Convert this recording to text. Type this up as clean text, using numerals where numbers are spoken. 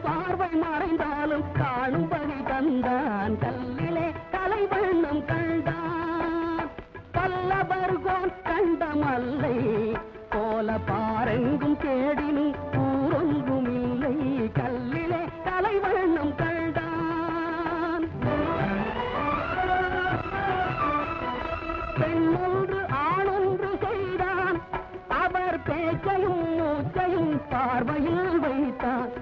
பார்வை மறைந்தாலும் காணும் வகை தந்தான் கல்லிலே கலைவண்ணம் கண்டான் பல்லவர்கோன் கண்ட மல்லை போல பாரெங்கும் தேடினும் ஊரொன்றும் இல்லை கல்லிலே கலைவண்ணம் கண்டான் பெண்ணொன்று ஆணொன்று செய்தான் அவர் பேச்சையும் மூச்சையும் பார்வையில் வைத்தான்